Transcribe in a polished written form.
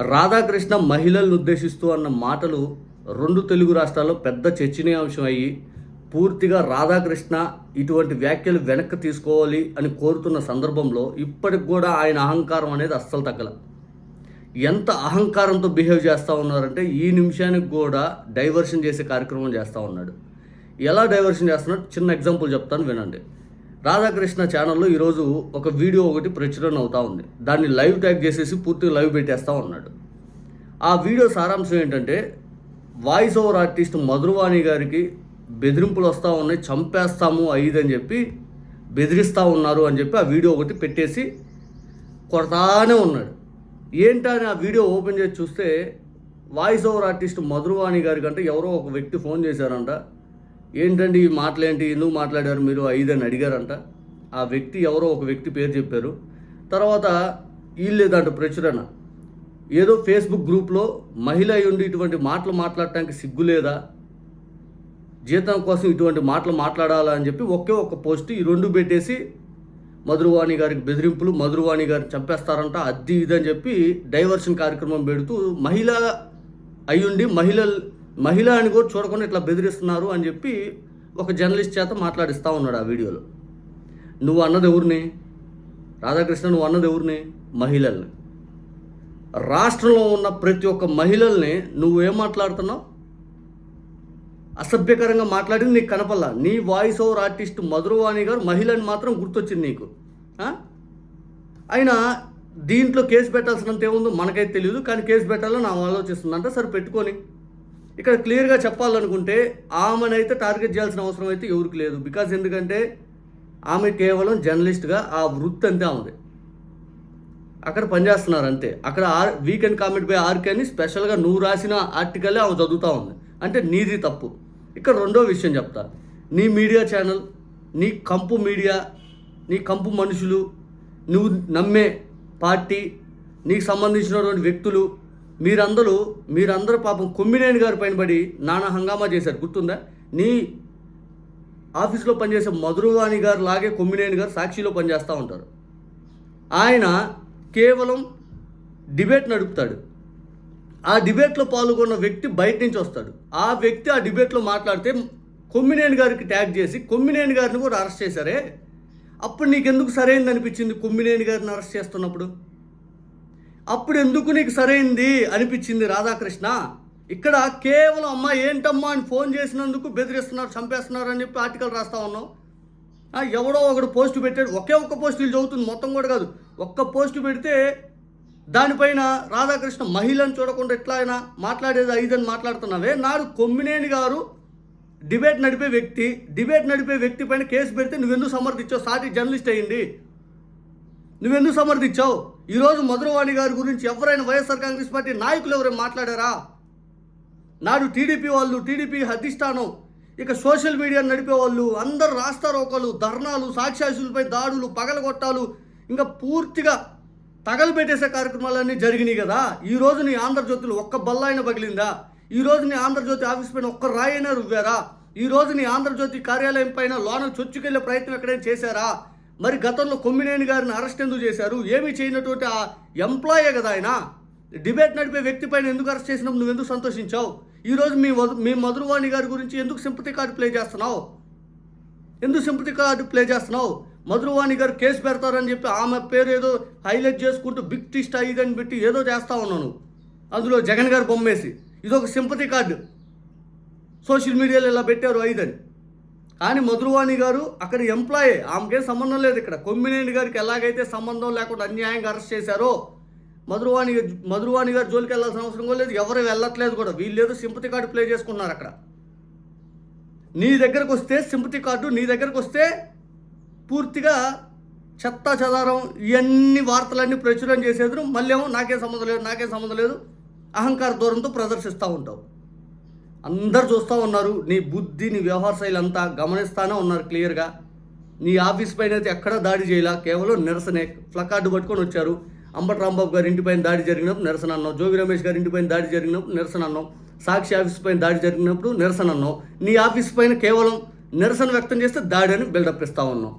రాధాకృష్ణ మహిళలను ఉద్దేశిస్తూ అన్న మాటలు రెండు తెలుగు రాష్ట్రాల్లో పెద్ద చర్చనీయాంశం అయ్యి పూర్తిగా రాధాకృష్ణ ఇటువంటి వ్యాఖ్యలు వెనక్కి తీసుకోవాలి అని కోరుతున్న సందర్భంలో ఇప్పటికి కూడా ఆయన అహంకారం అనేది అస్సలు తగ్గల. ఎంత అహంకారంతో బిహేవ్ చేస్తూ ఉన్నారంటే ఈ నిమిషానికి కూడా డైవర్షన్ చేసే కార్యక్రమం చేస్తూ ఉన్నాడు. ఎలా డైవర్షన్ చేస్తున్నాడు చిన్న ఎగ్జాంపుల్ చెప్తాను వినండి. రాధాకృష్ణ ఛానల్లో ఈరోజు ఒక వీడియో ఒకటి ప్రచురణ అవుతూ ఉంది. దాన్ని లైవ్ ట్యాగ్ చేసేసి పూర్తిగా లైవ్ పెట్టేస్తూ ఉన్నాడు. ఆ వీడియో సారాంశం ఏంటంటే వాయిస్ ఓవర్ ఆర్టిస్ట్ మధురవాణి గారికి బెదిరింపులు వస్తూ ఉన్నాయి, చంపేస్తాము అని చెప్పి బెదిరిస్తూ ఉన్నారు అని చెప్పి ఆ వీడియో ఒకటి పెట్టేసి కొడతానే ఉన్నాడు. ఏంటని ఆ వీడియో ఓపెన్ చేసి చూస్తే వాయిస్ ఓవర్ ఆర్టిస్ట్ మధురవాణి గారి కంటే ఎవరో ఒక వ్యక్తి ఫోన్ చేశారంట. ఏంటండి ఈ మాటలేంటి, ఎందుకు మాట్లాడారు మీరు అని అడిగారంట. ఆ వ్యక్తి ఎవరో ఒక వ్యక్తి పేరు చెప్పారు. తర్వాత వీళ్ళేదంట ప్రచురణ ఏదో ఫేస్బుక్ గ్రూప్లో మహిళ ఉండి ఇటువంటి మాటలు మాట్లాడటానికి సిగ్గు లేదా, జీతం కోసం ఇటువంటి మాటలు మాట్లాడాలా అని చెప్పి ఒకే ఒక్క పోస్ట్ ఈ రెండు పెట్టేసి మధురవాణి గారికి బెదిరింపులు, మధురవాణి గారిని చంపేస్తారంట, అది ఇదని చెప్పి డైవర్షన్ కార్యక్రమం పెడుతూ మహిళ అయ్యుండి మహిళ అని కూడా చూడకుండా ఇట్లా బెదిరిస్తున్నారు అని చెప్పి ఒక జర్నలిస్ట్ చేత మాట్లాడిస్తూ ఉన్నాడు ఆ వీడియోలో. నువ్వు అన్నది ఎవరిని రాధాకృష్ణ, నువ్వు అన్నది ఎవరిని? మహిళల్ని. రాష్ట్రంలో ఉన్న ప్రతి ఒక్క మహిళల్ని నువ్వేం మాట్లాడుతున్నావు? అసభ్యకరంగా మాట్లాడింది నీకు కనపల్లా. నీ వాయిస్ ఓవర్ ఆర్టిస్ట్ మధురవాణి గారు మహిళని మాత్రం గుర్తొచ్చింది నీకు. అయినా దీంట్లో కేసు పెట్టాల్సినంత ఏముందో మనకైతే తెలియదు, కానీ కేసు పెట్టాలని నా ఆలోచిస్తుందంట. సరే పెట్టుకొని ఇక్కడ క్లియర్గా చెప్పాలనుకుంటే ఆమెనైతే టార్గెట్ చేయాల్సిన అవసరం అయితే ఎవరికి లేదు. బికాజ్ ఎందుకంటే ఆమె కేవలం జర్నలిస్ట్గా ఆ వృత్తి అంతే ఉంది, అక్కడ పనిచేస్తున్నారు అంతే. అక్కడ వీకెండ్ కామెంట్ బై ఆర్కే అని స్పెషల్గా నువ్వు రాసిన ఆర్టికల్లే ఆమె చదువుతూ ఉంది, అంటే నీది తప్పు. ఇక్కడ రెండో విషయం చెప్తా. నీ మీడియా ఛానల్, నీ కంపు మీడియా, నీ కంపు మనుషులు, నువ్వు నమ్మే పార్టీ, నీకు సంబంధించినటువంటి వ్యక్తులు, మీరందరూ పాపం కొమ్మినేని గారి పైన పడి నానా హంగామా చేశారు, గుర్తుందా? నీ ఆఫీస్లో పనిచేసే మధురవాణి గారు లాగే కొమ్మినేని గారు సాక్షిలో పనిచేస్తూ ఉంటారు. ఆయన కేవలం డిబేట్ నడుపుతాడు. ఆ డిబేట్లో పాల్గొన్న వ్యక్తి బయట నుంచి వస్తాడు. ఆ వ్యక్తి ఆ డిబేట్లో మాట్లాడితే కొమ్మినేని గారికి ట్యాగ్ చేసి కొమ్మినేని గారిని కూడా అరెస్ట్ చేశారే. అప్పుడు నీకెందుకు సరైనది అనిపించింది? కొమ్మినేని గారిని అరెస్ట్ చేస్తున్నప్పుడు అప్పుడు ఎందుకు నీకు సరైంది అనిపించింది రాధాకృష్ణ? ఇక్కడ కేవలం అమ్మా ఏంటమ్మా అని ఫోన్ చేసినందుకు బెదిరిస్తున్నారు, చంపేస్తున్నారు అని చెప్పి ఆర్టికల్ రాస్తా ఉన్నావు. ఎవడో ఒకడు పోస్ట్ పెట్టాడు, ఒకే ఒక్క పోస్ట్ వీళ్ళు చదువుతుంది, మొత్తం కూడా కాదు. ఒక్క పోస్ట్ పెడితే దానిపైన రాధాకృష్ణ మహిళను చూడకుండా ఎట్లా అయినా మాట్లాడేది అని మాట్లాడుతున్నావే. నాడు కొమ్మినేని గారు డిబేట్ నడిపే వ్యక్తి పైన కేసు పెడితే నువ్వెందుకు సమర్థించావు? సాటి జర్నలిస్ట్ అయ్యింది నువ్వెందుకు సమర్థించావు? ఈరోజు మధురవాణి గారి గురించి ఎవరైనా వైఎస్ఆర్ కాంగ్రెస్ పార్టీ నాయకులు ఎవరైనా మాట్లాడారా? నాడు టీడీపీ వాళ్ళు, టీడీపీ అధిష్టానం, ఇక సోషల్ మీడియా నడిపే వాళ్ళు అందరు రాస్తారోకలు, ధర్నాలు, సాక్ష్యాశులపై దాడులు, పగలగొట్టాలు, ఇంకా పూర్తిగా తగలబెట్టేసే కార్యక్రమాలన్నీ జరిగినాయి కదా. ఈరోజు నీ ఆంధ్రజ్యోతిలో ఒక్క బల్లాయిన పగిలిందా? ఈరోజు నీ ఆంధ్రజ్యోతి ఆఫీస్ పైన ఒక్క రాయైనా రువ్వారా? ఈరోజు నీ ఆంధ్రజ్యోతి కార్యాలయం పైన లోన చొచ్చుకెళ్లే ప్రయత్నం ఎక్కడైనా చేశారా? మరి గతంలో కొమ్మినేని గారిని అరెస్ట్ ఎందుకు చేశారు? ఏమీ చేయనటువంటి ఆ ఎంప్లాయే కదా ఆయన. డిబేట్ నడిపే వ్యక్తి పైన ఎందుకు అరెస్ట్ చేసినప్పుడు నువ్వు ఎందుకు సంతోషించావు? ఈరోజు మీ మధురవాణి గారి గురించి ఎందుకు సింపతి కార్డు ప్లే చేస్తున్నావు? మధురవాణి గారు కేసు పెడతారని చెప్పి ఆమె పేరు ఏదో హైలైట్ చేసుకుంటూ బిగ్ టిస్ట్ అయ్యిదని పెట్టి ఏదో చేస్తా ఉన్నాను. అందులో జగన్ గారు బొమ్మేసి ఇదొక సింపతి కార్డు సోషల్ మీడియాలో ఇలా పెట్టారు అని. కానీ మధురవాణి గారు అక్కడ ఎంప్లాయే, ఆమెకేం సంబంధం లేదు. ఇక్కడ కొమ్మినేని గారికి ఎలాగైతే సంబంధం లేకుండా అన్యాయంగా అరెస్ట్ చేశారో మధురవాణి గారు జోలికి వెళ్ళాల్సిన అవసరం కూడా లేదు, ఎవరు వెళ్ళట్లేదు కూడా. వీళ్ళేదో సింపతి కార్డు ప్లే చేసుకున్నారు. అక్కడ నీ దగ్గరకు వస్తే సింపతి కార్డు, నీ దగ్గరకు వస్తే పూర్తిగా చెత్తా చెదారం ఇవన్నీ వార్తలన్నీ ప్రచురణ చేసేది. మళ్ళీ ఏమో నాకేం సంబంధం లేదు అహంకార దూరంతో ప్రదర్శిస్తూ ఉంటావు. అందరు చూస్తూ ఉన్నారు నీ బుద్ధి, నీ వ్యవహార శైలి అంతా గమనిస్తూనే ఉన్నారు క్లియర్గా. నీ ఆఫీస్ పైన అయితే ఎక్కడా దాడి చేయాల, కేవలం నిరసనే. ప్లకార్డు పట్టుకొని వచ్చారు. అంబటి రాంబాబు గారి ఇంటిపైన దాడి జరిగినప్పుడు నిరసన అన్నావు, జోగి రమేష్ గారి ఇంటిపైన దాడి జరిగినప్పుడు నిరసన అన్నావు, సాక్షి ఆఫీస్ పైన దాడి జరిగినప్పుడు నిరసన అన్నావు. నీ ఆఫీస్ పైన కేవలం నిరసన వ్యక్తం చేస్తే దాడి అని బిల్డప్ ఇస్తూ ఉన్నావు.